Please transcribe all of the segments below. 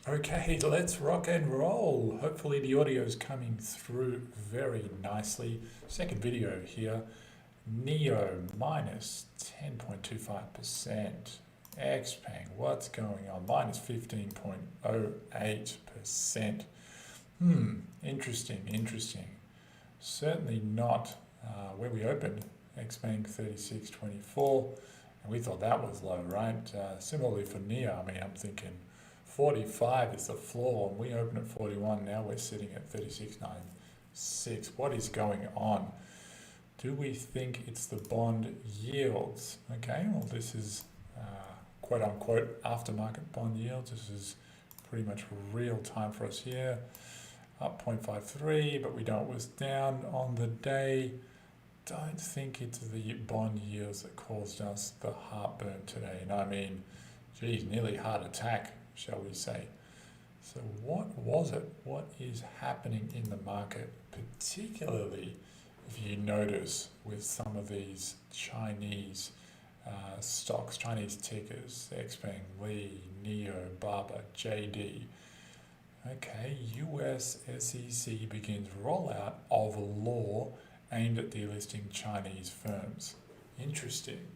Okay, let's rock and roll. Hopefully the audio is coming through very nicely. Second video here. NIO minus 10.25%. XPENG, what's going on? Minus 15.08%. Interesting. Certainly not where we opened. XPENG 36.24. And we thought that was low, right? Similarly for NIO, I'm thinking 45 is the floor, and we open at 41. Now we're sitting at 36.96. What is going on? Do we think it's the bond yields? Okay, well, this is quote unquote aftermarket bond yields. This is pretty much real time for us here. Up 0.53, but we know it was down on the day. Don't think it's the bond yields that caused us the heartburn today. And geez, nearly heart attack, shall we say. So what was it? What is happening in the market, particularly if you notice with some of these Chinese stocks, Chinese tickers, XPENG, Li, NIO, BABA, JD. Okay, US SEC begins rollout of a law aimed at delisting Chinese firms. Interesting.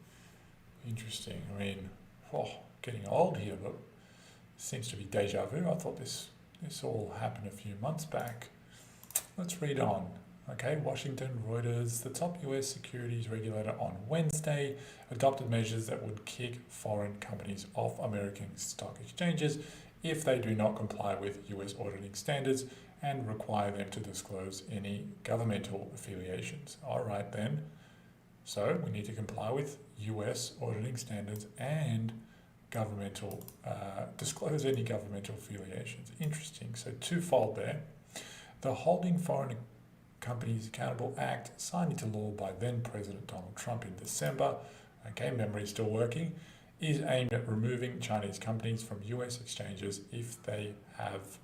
Getting old here, but seems to be deja vu. I thought this all happened a few months back. Let's read on. Okay, Washington, Reuters, the top US securities regulator on Wednesday adopted measures that would kick foreign companies off American stock exchanges if they do not comply with US auditing standards and require them to disclose any governmental affiliations. All right then. So we need to comply with US auditing standards and governmental, disclose any governmental affiliations. Interesting. So twofold there. The Holding Foreign Companies Accountable Act, signed into law by then President Donald Trump in December, okay, memory is still working, is aimed at removing Chinese companies from US exchanges if they have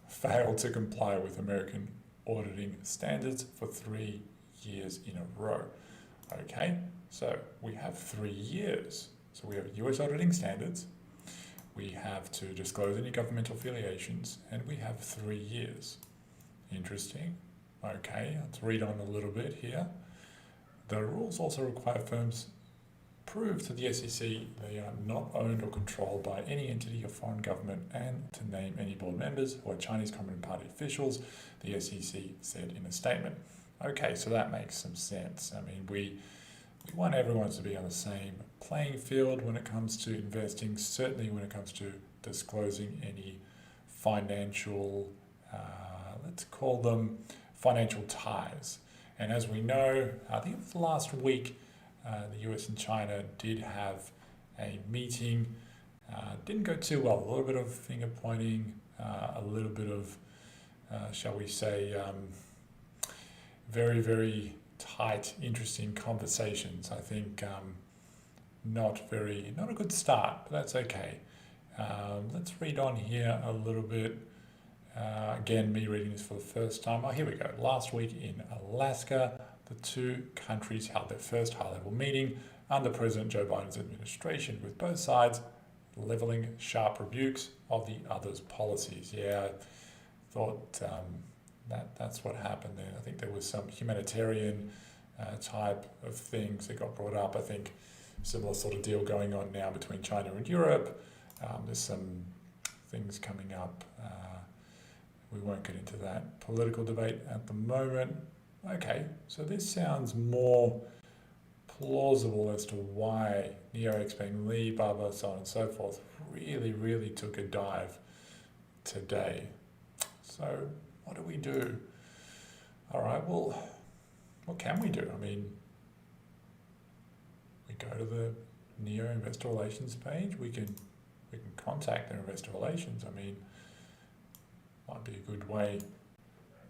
failed to comply with American auditing standards for 3 years in a row. Okay, so we have 3 years. So we have US auditing standards, we have to disclose any governmental affiliations, and we have 3 years. Interesting. Okay, let's read on a little bit here. The rules also require firms prove to the SEC they are not owned or controlled by any entity or foreign government, and to name any board members who are Chinese Communist Party officials, the SEC said in a statement. Okay, so that makes some sense. We want everyone to be on the same playing field when it comes to investing, certainly when it comes to disclosing any financial, let's call them financial ties. And as we know, I think it was last week, the US and China did have a meeting. Didn't go too well. A little bit of finger pointing, a little bit of, shall we say, very, very tight, interesting conversations. I think not a good start, but that's okay. Let's read on here a little bit. Again, me reading this for the first time. Oh, here we go. Last week in Alaska, the two countries held their first high-level meeting under President Joe Biden's administration, with both sides leveling sharp rebukes of the other's policies. Yeah, I thought that's what happened there. I think there was some humanitarian type of things that got brought up. I think similar sort of deal going on now between China and Europe. There's some things coming up. We won't get into that political debate at the moment. Okay, so this sounds more plausible as to why NIO, XPENG, Li, BABA, so on and so forth, really took a dive today. So what do we do? All right, well, what can we do? We go to the NIO Investor Relations page. We can contact their Investor Relations. Might be a good way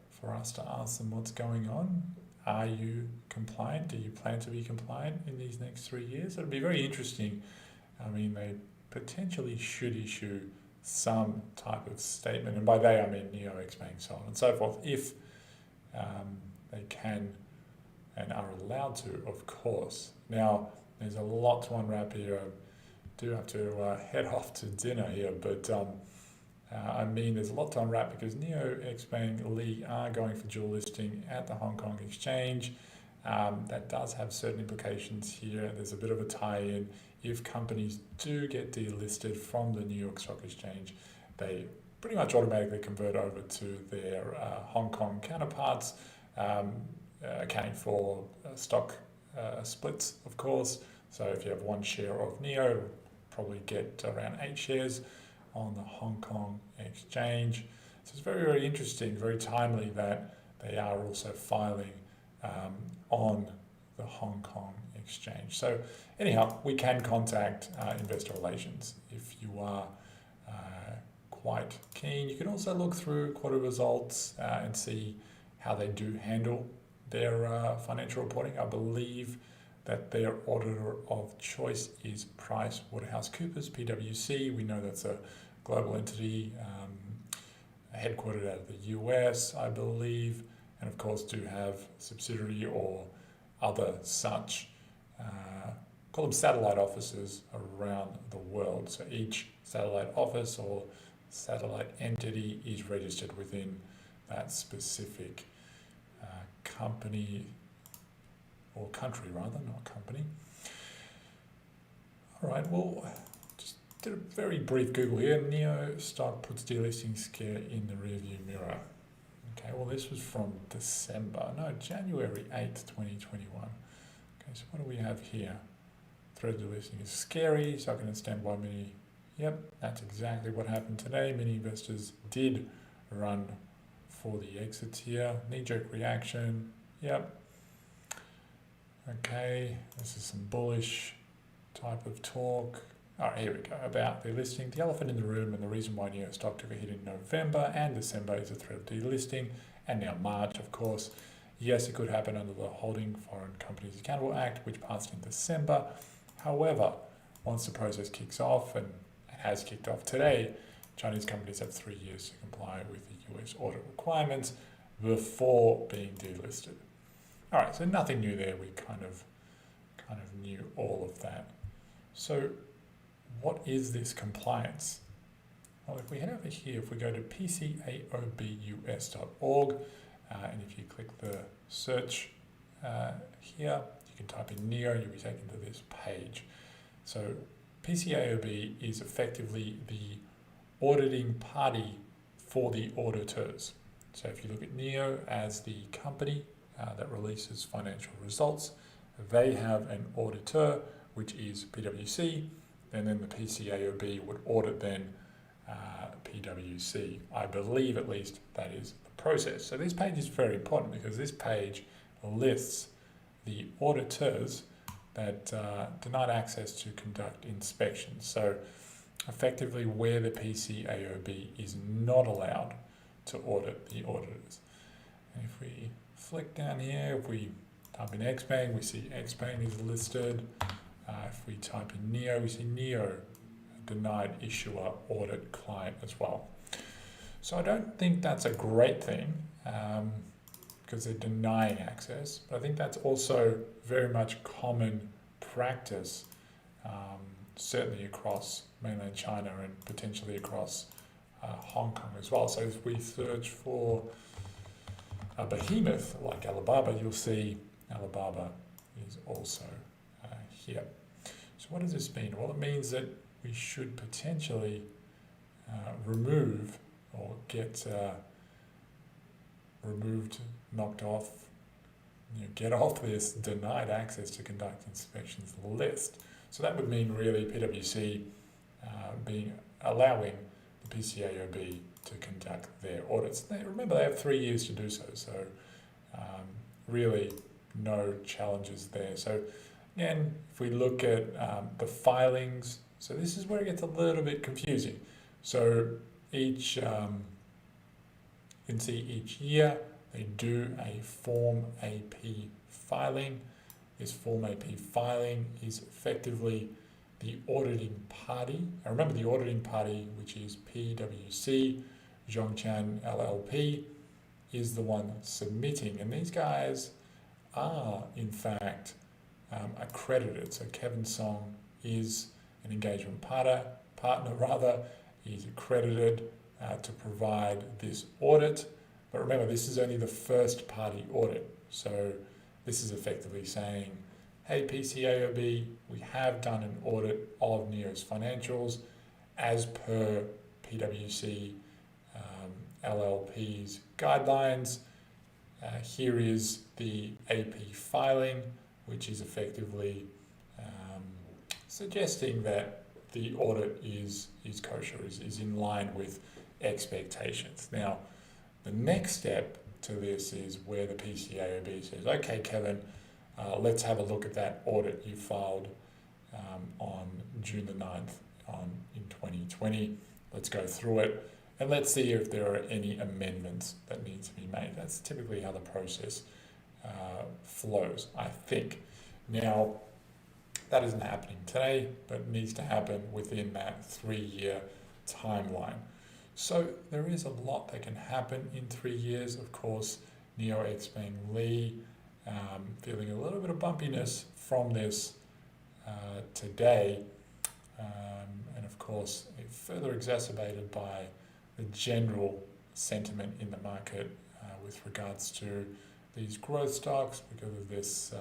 for us to ask them what's going on. Are you compliant? Do you plan to be compliant in these next 3 years? It'll be very interesting. They potentially should issue some type of statement, and by they I mean NIO, XPENG, so on and so forth, if they can and are allowed to, of course. Now, there's a lot to unwrap here. do have to head off to dinner here, but I mean, there's a lot to unwrap because NIO, XPENG, Li are going for dual listing at the Hong Kong exchange. That does have certain implications here. There's a bit of a tie-in. If companies do get delisted from the New York Stock Exchange, they pretty much automatically convert over to their Hong Kong counterparts, accounting for stock splits, of course. So if you have one share of NIO, it'll probably get around 8 shares on the Hong Kong exchange. So it's very, very interesting, very timely that they are also filing on the Hong Kong exchange. So anyhow, we can contact investor relations if you are quite keen. You can also look through quarter results and see how they do handle their financial reporting. I believe that their auditor of choice is PricewaterhouseCoopers, PwC. We know that's a global entity headquartered out of the US, I believe, and of course do have subsidiary or other such, call them satellite offices around the world. So each satellite office or satellite entity is registered within that specific company or country rather, not company. All right, well, just did a very brief Google here. NIO stock puts delisting scare in the rearview mirror. Okay, well, this was from January 8th, 2021. Okay, so what do we have here? Threat delisting is scary, so I can understand why many, yep, that's exactly what happened today. Many investors did run for the exits here. Knee-jerk reaction, yep. Okay, this is some bullish type of talk. All right, here we go, about delisting. The elephant in the room and the reason why NIO stock took a hit in November and December is the threat of delisting, and now March, of course. Yes, it could happen under the Holding Foreign Companies Accountable Act, which passed in December. However, once the process kicks off, and it has kicked off today, Chinese companies have 3 years to comply with the US audit requirements before being delisted. All right, so nothing new there. We kind of knew all of that. So what is this compliance? Well, if we head over here, if we go to pcaobus.org, and if you click the search here, you can type in NIO, you'll be taken to this page. So PCAOB is effectively the auditing party for the auditors. So if you look at NIO as the company that releases financial results, they have an auditor, which is PwC, and then the PCAOB would audit then PwC. I believe at least that is the process. So this page is very important because this page lists the auditors that denied access to conduct inspections. So effectively where the PCAOB is not allowed to audit the auditors. And if we flick down here, if we type in XPENG, we see XPENG is listed. If we type in NIO, we see NIO, denied issuer audit client as well. So I don't think that's a great thing because they're denying access, but I think that's also very much common practice, certainly across mainland China and potentially across Hong Kong as well. So if we search for a behemoth like Alibaba, you'll see Alibaba is also here. So what does this mean? Well, it means that we should potentially remove or get removed, knocked off, get off this denied access to conduct inspections list. So that would mean really PwC allowing the PCAOB to conduct their audits. Remember, they have 3 years to do so, so really no challenges there. So again, if we look at the filings, so this is where it gets a little bit confusing. So each, you can see each year they do a Form AP filing. This Form AP filing is effectively the auditing party. And remember, the auditing party, which is PwC, Zhongchan LLP, is the one submitting. And these guys are, in fact, accredited. So Kevin Song is an engagement partner rather, is accredited to provide this audit. But remember, this is only the first party audit. So this is effectively saying, hey, PCAOB, we have done an audit of NIO's financials as per PwC LLP's guidelines. Here is the AP filing, which is effectively suggesting that the audit is kosher, is in line with expectations. Now, the next step to this is where the PCAOB says, okay, Kevin, let's have a look at that audit you filed on June the 9th in 2020. Let's go through it and let's see if there are any amendments that need to be made. That's typically how the process flows, I think. Now, that isn't happening today, but it needs to happen within that 3-year timeline. So there is a lot that can happen in 3 years. Of course, NIO XPENG Lee feeling a little bit of bumpiness from this today, and of course further exacerbated by the general sentiment in the market with regards to these growth stocks because of this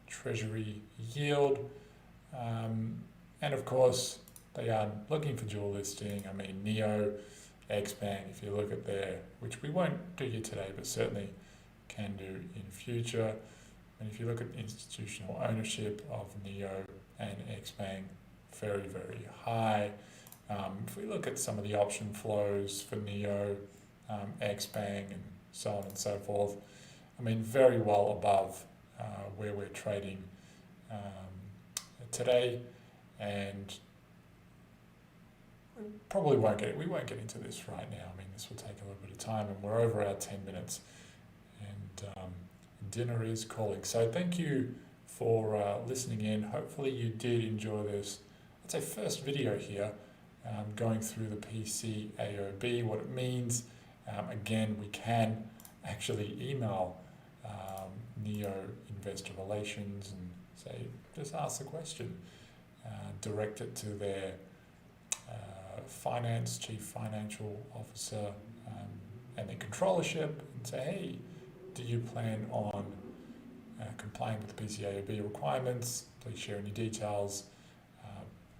treasury yield, and of course they are looking for dual listing. I mean, NIO, XPENG, if you look at there, which we won't do here today, but certainly can do in future. And if you look at institutional ownership of NIO and XPENG, very, very high. If we look at some of the option flows for NIO, XPENG, and so on and so forth, I mean, very well above where we're trading today, and we won't get into this right now. I mean, this will take a little bit of time, and we're over our 10 minutes, and dinner is calling. So thank you for listening in. Hopefully you did enjoy this, I'd say, first video here, going through the PCAOB, what it means. Again, we can actually email NIO Investor Relations and say, just ask the question, direct it to their chief financial officer, and their controllership, and say, hey, do you plan on complying with the PCAOB requirements? Please share any details.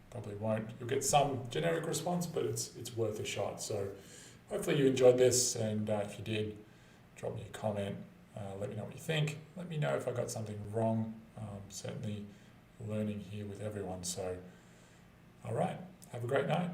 Probably won't. You'll get some generic response, but it's worth a shot. So hopefully you enjoyed this, and if you did, drop me a comment. Let me know what you think. Let me know if I got something wrong. Certainly learning here with everyone. So, all right. Have a great night.